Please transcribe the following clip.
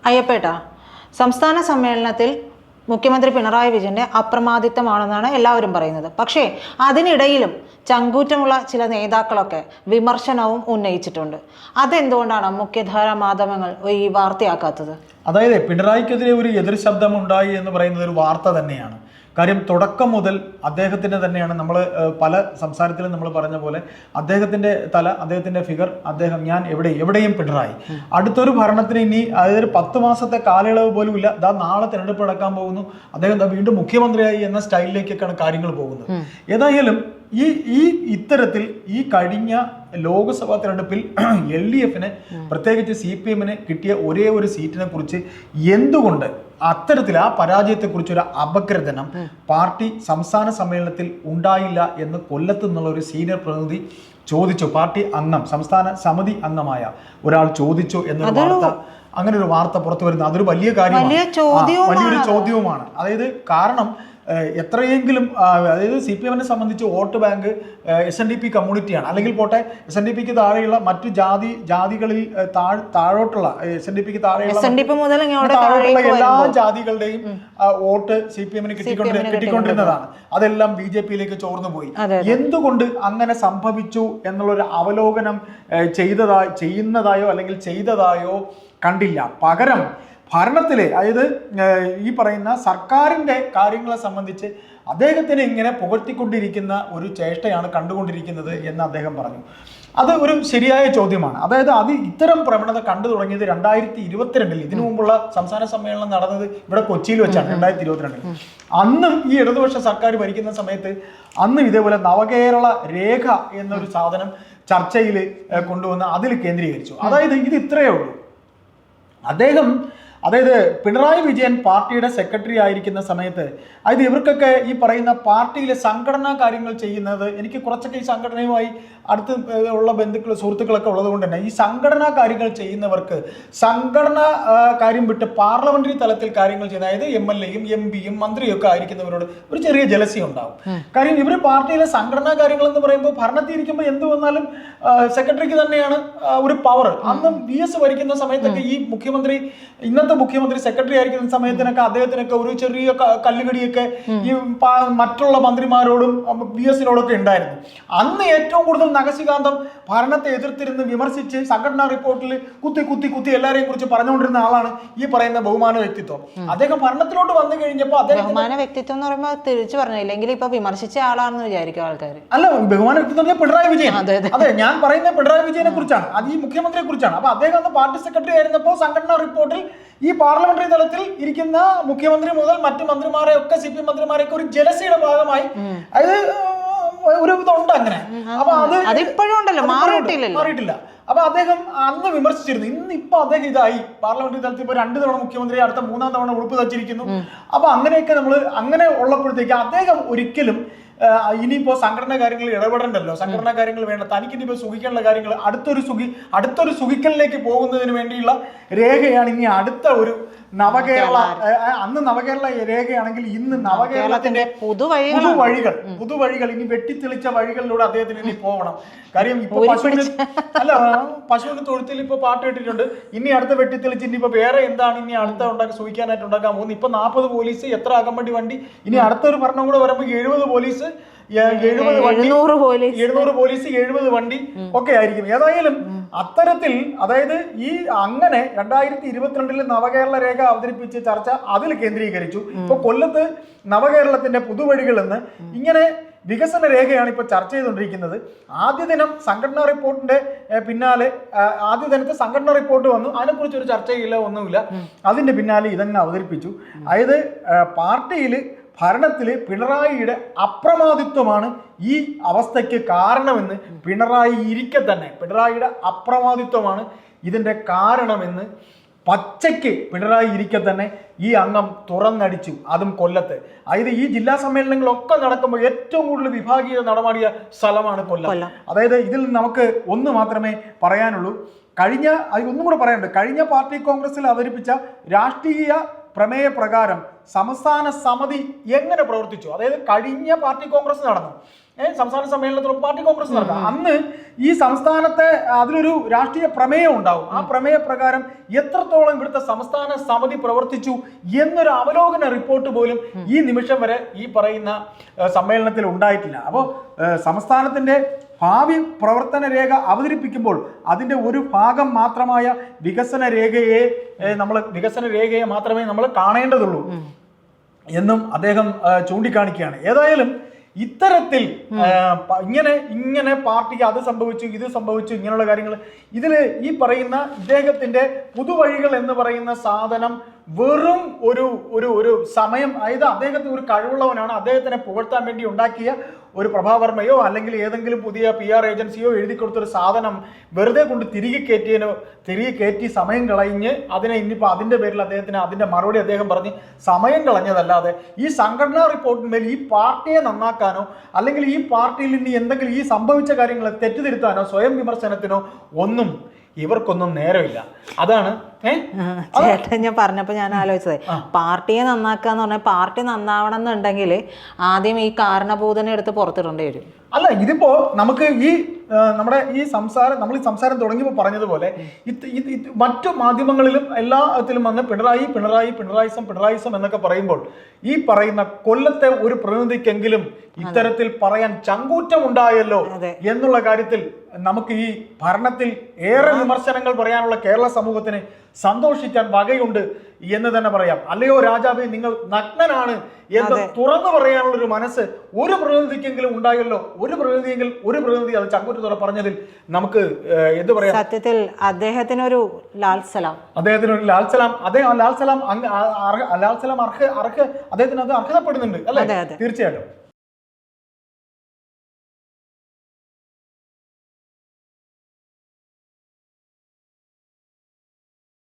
അയ്യപ്പേട്ട, സംസ്ഥാന സമ്മേളനത്തിൽ മുഖ്യമന്ത്രി പിണറായി വിജയന്റെ അപ്രമാദിത്വമാണെന്നാണ് എല്ലാവരും പറയുന്നത്. പക്ഷേ അതിനിടയിലും ചങ്കൂറ്റമുള്ള ചില നേതാക്കളൊക്കെ വിമർശനവും ഉന്നയിച്ചിട്ടുണ്ട്. അതെന്തുകൊണ്ടാണ് മുഖ്യധാരാ മാധ്യമങ്ങൾ ഈ വാർത്തയാക്കാത്തത്? അതായത് പിണറായിക്കെതിരെ ഒരു എതിർ ശബ്ദം ഉണ്ടായി എന്ന് പറയുന്നത് ഒരു വാർത്ത തന്നെയാണ്. കാര്യം തുടക്കം മുതൽ അദ്ദേഹത്തിൻ്റെ തന്നെയാണ്. നമ്മൾ പല സംസാരത്തിലും നമ്മൾ പറഞ്ഞ പോലെ അദ്ദേഹത്തിൻ്റെ തല, അദ്ദേഹത്തിൻ്റെ ഫിഗർ, അദ്ദേഹം ഞാൻ എവിടെയും പിണറായി. അടുത്തൊരു ഭരണത്തിന് ഇനി അതായത് 10 മാസത്തെ കാലയളവ് പോലും ഇല്ല. നാളെ തിരഞ്ഞെടുപ്പ് നടക്കാൻ പോകുന്നു, അദ്ദേഹം വീണ്ടും മുഖ്യമന്ത്രിയായി എന്ന സ്റ്റൈലിലേക്കൊക്കെയാണ് കാര്യങ്ങൾ പോകുന്നത്. ഏതായാലും ഇത്തരത്തിൽ ഈ കഴിഞ്ഞ ലോക്സഭാ തെരഞ്ഞെടുപ്പിൽ LDFന് പ്രത്യേകിച്ച് CPMന് കിട്ടിയ ഒരേ ഒരു സീറ്റിനെ കുറിച്ച് എന്തുകൊണ്ട് അത്തരത്തിൽ ആ പരാജയത്തെക്കുറിച്ച് ഒരു അപഗ്രഥനം പാർട്ടി സംസ്ഥാന സമ്മേളനത്തിൽ ഉണ്ടായില്ല എന്ന് കൊല്ലത്ത് നിന്നുള്ള ഒരു സീനിയർ പ്രതിനിധി ചോദിച്ചു. പാർട്ടി അംഗം, സംസ്ഥാന സമിതി അംഗമായ ഒരാൾ ചോദിച്ചു എന്നൊരു വാർത്ത, അങ്ങനെ ഒരു വാർത്ത പുറത്തു വരുന്നത് അതൊരു വലിയ കാര്യമാണ്, വലിയൊരു ചോദ്യവുമാണ്. അതായത് കാരണം എത്രയെങ്കിലും അതായത് CPMനെ സംബന്ധിച്ച് വോട്ട് ബാങ്ക് SNDP കമ്മ്യൂണിറ്റിയാണ്. അല്ലെങ്കിൽ പോട്ടെ, SNDPക്ക് താഴെയുള്ള മറ്റു ജാതികളിൽ താഴോട്ടുള്ള SNDPക്ക് താഴെയുള്ള എല്ലാ ജാതികളുടെയും വോട്ട് CPMന് കിട്ടിക്കൊണ്ടിരുന്നതാണ്. അതെല്ലാം BJPയിലേക്ക് ചോർന്നു പോയി. എന്തുകൊണ്ട് അങ്ങനെ സംഭവിച്ചു എന്നുള്ളൊരു അവലോകനം ചെയ്യുന്നതായോ അല്ലെങ്കിൽ ചെയ്തതായോ കണ്ടില്ല. പകരം ഭരണത്തിലെ, അതായത് ഈ പറയുന്ന സർക്കാരിൻ്റെ കാര്യങ്ങളെ സംബന്ധിച്ച് അദ്ദേഹത്തിനെ ഇങ്ങനെ പുകഴ്ത്തിക്കൊണ്ടിരിക്കുന്ന ഒരു ചേഷ്ടയാണ് കണ്ടുകൊണ്ടിരിക്കുന്നത് എന്ന് അദ്ദേഹം പറഞ്ഞു. അത് ഒരു ശരിയായ ചോദ്യമാണ്. അതായത് ഇത്തരം പ്രവണത കണ്ടു തുടങ്ങിയത് 2022-ൽ, ഇതിനു മുമ്പുള്ള സംസ്ഥാന സമ്മേളനം നടന്നത് ഇവിടെ കൊച്ചിയിൽ വെച്ചാണ് 2022-ൽ. അന്നും ഈ ഇടതുപക്ഷ സർക്കാർ ഭരിക്കുന്ന സമയത്ത് അന്നും ഇതേപോലെ നവകേരള രേഖ എന്നൊരു സാധനം ചർച്ചയിൽ കൊണ്ടുവന്ന് അതിൽ കേന്ദ്രീകരിച്ചു. അതായത് ഇത് ഇത്രയേ ഉള്ളൂ. അതായത് പിണറായി വിജയൻ പാർട്ടിയുടെ സെക്രട്ടറി ആയിരിക്കുന്ന സമയത്ത്, അതായത് ഇവർക്കൊക്കെ ഈ പറയുന്ന പാർട്ടിയിലെ സംഘടനാ കാര്യങ്ങൾ ചെയ്യുന്നത്, എനിക്ക് കുറച്ചൊക്കെ ഈ സംഘടനയുമായി അടുത്ത് ഉള്ള ബന്ധുക്കൾ, സുഹൃത്തുക്കളൊക്കെ ഉള്ളത് കൊണ്ട് തന്നെ ഈ സംഘടനാ കാര്യങ്ങൾ ചെയ്യുന്നവർക്ക് സംഘടനാ കാര്യം വിട്ട് പാർലമെന്ററി തലത്തിൽ കാര്യങ്ങൾ ചെയ്യുന്ന, അതായത് MLAയും MP-യും മന്ത്രിയും ഒക്കെ ആയിരിക്കുന്നവരോട് ഒരു ചെറിയ ജലസി ഉണ്ടാവും. കാര്യം ഇവർ പാർട്ടിയിലെ സംഘടനാ കാര്യങ്ങൾ എന്ന് പറയുമ്പോൾ ഭരണത്തിരിക്കുമ്പോൾ എന്ത് വന്നാലും സെക്രട്ടറിക്ക് തന്നെയാണ് ഒരു പവർ. അന്നും VS ഭരിക്കുന്ന സമയത്തൊക്കെ ഈ ഇന്നത്തെ മുഖ്യമന്ത്രി സെക്രട്ടറി ആയിരിക്കുന്ന സമയത്തിനൊക്കെ അദ്ദേഹത്തിനൊക്കെ ഒരു ചെറിയ കല്ലുകടിയൊക്കെ ഈ മറ്റുള്ള മന്ത്രിമാരോടും VSനോടൊക്കെ ഉണ്ടായിരുന്നു. അന്ന് ഏറ്റവും കൂടുതൽ നഖശികാന്തം ഭരണത്തെ എതിർത്തിരുന്ന് വിമർശിച്ച് സംഘടനാ റിപ്പോർട്ടിൽ കുത്തി എല്ലാരെയും കുറിച്ച് പറഞ്ഞുകൊണ്ടിരുന്ന ആളാണ് ഈ പറയുന്ന ബഹുമാന വ്യക്തിത്വം. അദ്ദേഹം ഭരണത്തിലോട്ട് വന്നു കഴിഞ്ഞപ്പോൾ ബഹുമാന വ്യക്തിത്വം എന്ന് പറയുമ്പോൾ തിരിച്ചു പറഞ്ഞില്ലെങ്കിൽ ഇപ്പൊ വിമർശിച്ച ആളാണെന്ന് വിചാരിക്കും ആൾക്കാർ. അല്ല, ബഹുമാന വ്യക്തിത്വം പിണറായി വിജയൻ. അതെ, ഞാൻ പറയുന്നത് പിണറായി വിജയനെ കുറിച്ചാണ്, അത് ഈ മുഖ്യമന്ത്രിയെ കുറിച്ചാണ്. അപ്പൊ അദ്ദേഹം അന്ന് പാർട്ടി സെക്രട്ടറി ആയിരുന്നപ്പോൾ സംഘടനാ റിപ്പോർട്ടിൽ ഈ പാർലമെന്ററി തലത്തിൽ ഇരിക്കുന്ന മുഖ്യമന്ത്രി മുതൽ മറ്റു മന്ത്രിമാരെ ഒക്കെ CPM മന്ത്രിമാരെയൊക്കെ ഒരു ജലസിയുടെ ഭാഗമായി, അതായത് ഒരു ഇതുണ്ട് അങ്ങനെ. അപ്പൊ മാറിയിട്ടില്ല. അപ്പൊ അദ്ദേഹം അന്ന് വിമർശിച്ചിരുന്നു. ഇന്നിപ്പോ അദ്ദേഹം ഇതായി പാർലമെന്ററി തലത്തിൽ ഇപ്പൊ 2 തവണ മുഖ്യമന്ത്രി, അടുത്ത 3-ാം തവണ ഉടുപ്പ് തച്ചിരിക്കുന്നു. അപ്പൊ അങ്ങനെയൊക്കെ അങ്ങനെ ഉള്ളപ്പോഴത്തേക്ക് അദ്ദേഹം ഒരിക്കലും ഇനിയിപ്പോ സംഘടനാ കാര്യങ്ങളിൽ ഇടപെടണ്ടല്ലോ, സംഘടനാ കാര്യങ്ങൾ വേണ്ട, തനിക്കിനിപ്പോ സുഖിക്കാനുള്ള കാര്യങ്ങൾ അടുത്തൊരു സുഖിക്കലിലേക്ക് പോകുന്നതിന് വേണ്ടിയുള്ള രേഖയാണ് ഇനി അടുത്ത ഒരു നവകേരള. അന്ന് നവകേരള രേഖയാണെങ്കിൽ ഇന്ന് നവകേരളത്തിന്റെ പുതുവഴികൾ ഇനി വെട്ടിത്തെളിച്ച വഴികളിലൂടെ അദ്ദേഹത്തിന് ഇനി പോകണം. കാര്യം ഇപ്പൊ പശുവിന് തൊഴുത്തിൽ ഇപ്പൊ പാട്ട് ഇട്ടിട്ടുണ്ട്. ഇനി അടുത്ത വെട്ടിത്തെളിച്ച് ഇനിയിപ്പോ വേറെ എന്താണ് ഇനി അടുത്ത സൂഹിക്കാനായിട്ട് ഉണ്ടാക്കാൻ പോകുന്നത്. ഇപ്പൊ 40 പോലീസ്, എത്ര അകമ്പടി വണ്ടി, ഇനി അടുത്തൊരു ഭരണം കൂടെ വരുമ്പോൾ 70 പോലീസ്, 700 പോലീസ്, 70 വണ്ടി ഒക്കെ ആയിരിക്കും. ഏതായാലും അത്തരത്തിൽ, അതായത് അങ്ങനെ 2022-ൽ നവകേരള രേഖ അവതരിപ്പിച്ച ചർച്ച അതിൽ കേന്ദ്രീകരിച്ചു. ഇപ്പൊ കൊല്ലത്ത് നവകേരളത്തിന്റെ പുതുവഴികൾ എന്ന് ഇങ്ങനെ വികസന രേഖയാണ് ഇപ്പൊ ചർച്ച ചെയ്തുകൊണ്ടിരിക്കുന്നത്. ആദ്യ ദിനം സംഘടനാ റിപ്പോർട്ടിന്റെ പിന്നാലെ ആദ്യ ദിനത്തെ സംഘടനാ റിപ്പോർട്ട് വന്നു, അതിനെക്കുറിച്ച് ഒരു ചർച്ചയില്ല, ഒന്നുമില്ല. അതിന്റെ പിന്നാലെ ഇതങ്ങനെ അവതരിപ്പിച്ചു. അതായത് ഭരണത്തിൽ പിണറായിയുടെ അപ്രമാദിത്വമാണ് ഈ അവസ്ഥയ്ക്ക് കാരണമെന്ന് പിണറായിയുടെ അപ്രമാദിത്വമാണ് ഇതിൻ്റെ കാരണമെന്ന് പച്ചയ്ക്ക് പിണറായി ഇരിക്കെ തന്നെ ഈ അംഗം തുറന്നടിച്ചു. അതും കൊല്ലത്ത്. അതായത് ഈ ജില്ലാ സമ്മേളനങ്ങളൊക്കെ നടക്കുമ്പോൾ ഏറ്റവും കൂടുതൽ വിഭാഗീയത നടമാടിയ സ്ഥലമാണ് കൊല്ലം. അതായത് ഇതിൽ നമുക്ക് ഒന്ന് മാത്രമേ പറയാനുള്ളൂ. ഒന്നും കൂടെ പറയാനുണ്ട്. കഴിഞ്ഞ പാർട്ടി കോൺഗ്രസിൽ അവതരിപ്പിച്ച രാഷ്ട്രീയ പ്രമേയ പ്രകാരം സംസ്ഥാന സമിതി എങ്ങനെ പ്രവർത്തിച്ചു. അതായത് കഴിഞ്ഞ പാർട്ടി കോൺഗ്രസ് നടന്നു, സംസ്ഥാന സമ്മേളനത്തിലും പാർട്ടി കോൺഗ്രസ് നടന്നു. അന്ന് ഈ സംസ്ഥാനത്തെ അതിലൊരു രാഷ്ട്രീയ പ്രമേയം ഉണ്ടാവും. ആ പ്രമേയ പ്രകാരം എത്രത്തോളം ഇവിടുത്തെ സംസ്ഥാന സമിതി പ്രവർത്തിച്ചു എന്നൊരു അവലോകന റിപ്പോർട്ട് പോലും ഈ നിമിഷം വരെ ഈ പറയുന്ന സമ്മേളനത്തിൽ ഉണ്ടായിട്ടില്ല. അപ്പോൾ സംസ്ഥാനത്തിന്റെ ഭാവി പ്രവർത്തന രേഖ അവതരിപ്പിക്കുമ്പോൾ അതിന്റെ ഒരു ഭാഗം മാത്രമായ വികസന രേഖയെ മാത്രമേ നമ്മൾ കാണേണ്ടതുള്ളൂ എന്നും അദ്ദേഹം ചൂണ്ടിക്കാണിക്കുകയാണ്. ഏതായാലും ഇത്തരത്തിൽ ഇങ്ങനെ പാർട്ടിക്ക് അത് സംഭവിച്ചു ഇത് സംഭവിച്ചു ഇങ്ങനെയുള്ള കാര്യങ്ങൾ ഇതിൽ ഈ പറയുന്ന ഇദ്ദേഹത്തിന്റെ പുതുവഴികൾ എന്ന് പറയുന്ന സാധനം വെറും ഒരു സമയം, അതായത് അദ്ദേഹത്തിന് ഒരു കഴിവുള്ളവനാണ്, അദ്ദേഹത്തിനെ പുകഴ്ത്താൻ വേണ്ടി ഉണ്ടാക്കിയ ഒരു പ്രഭാവർമ്മയോ അല്ലെങ്കിൽ ഏതെങ്കിലും പുതിയ PR ഏജൻസിയോ എഴുതി കൊടുത്തൊരു സാധനം വെറുതെ കൊണ്ട് തിരികെ കയറ്റി സമയം കളഞ്ഞ് ഇനിയിപ്പോൾ അതിൻ്റെ പേരിൽ അദ്ദേഹത്തിന് അതിൻ്റെ മറുപടി അദ്ദേഹം പറഞ്ഞ് സമയം കളഞ്ഞതല്ലാതെ ഈ സംഘടനാ റിപ്പോർട്ടിന്മേൽ ഈ പാർട്ടിയെ നന്നാക്കാനോ അല്ലെങ്കിൽ ഈ പാർട്ടിയിൽ ഇനി എന്തെങ്കിലും ഈ സംഭവിച്ച കാര്യങ്ങളെ തെറ്റുതിരുത്താനോ സ്വയം വിമർശനത്തിനോ ഒന്നും ഇവർക്കൊന്നും നേരമില്ല. അതാണ് ചേട്ടൻ ഞാൻ പറഞ്ഞപ്പോ ഞാൻ ആലോചിച്ചത്, പാർട്ടിയെ നന്നാക്കാന്ന് പറഞ്ഞാൽ പാർട്ടി നന്നാവണം എന്നുണ്ടെങ്കിൽ ആദ്യം ഈ കാരണഭൂതനെ എടുത്ത് പുറത്തിടേണ്ടി വരും. അല്ല, ഇതിപ്പോ നമുക്ക് നമ്മുടെ ഈ സംസാരം തുടങ്ങിയപ്പോൾ പറഞ്ഞതുപോലെ മറ്റു മാധ്യമങ്ങളിലും എല്ലാത്തിലും വന്ന് പിണറായിസം എന്നൊക്കെ പറയുമ്പോൾ ഈ പറയുന്ന കൊല്ലത്തെ ഒരു പ്രതിനിധിക്കെങ്കിലും ഇത്തരത്തിൽ പറയാൻ ചങ്കൂറ്റം ഉണ്ടായല്ലോ എന്നുള്ള കാര്യത്തിൽ നമുക്ക് ഈ ഭരണത്തിൽ ഏറെ വിമർശനങ്ങൾ പറയാനുള്ള കേരള സമൂഹത്തിന് സന്തോഷിക്കാൻ വകയുണ്ട് എന്ന് തന്നെ പറയാം. അല്ലയോ രാജാവേ, നിങ്ങൾ നഗ്നനാണ് എന്ന് തുറന്നു പറയാനുള്ള ഒരു മനസ്സ് ഒരു പ്രതിനിധിക്കെങ്കിലും ഉണ്ടായല്ലോ. ഒരു പ്രതിനിധി അത് ചങ്കൂറ്റത്തോടെ പറഞ്ഞതിൽ നമുക്ക് എന്ത് പറയാം. സത്യത്തിൽ അദ്ദേഹത്തിനൊരു ലാൽസലാം. അദ്ദേഹത്തിന് അത് അർഹതപ്പെടുന്നുണ്ട് അല്ലെ? തീർച്ചയായിട്ടും.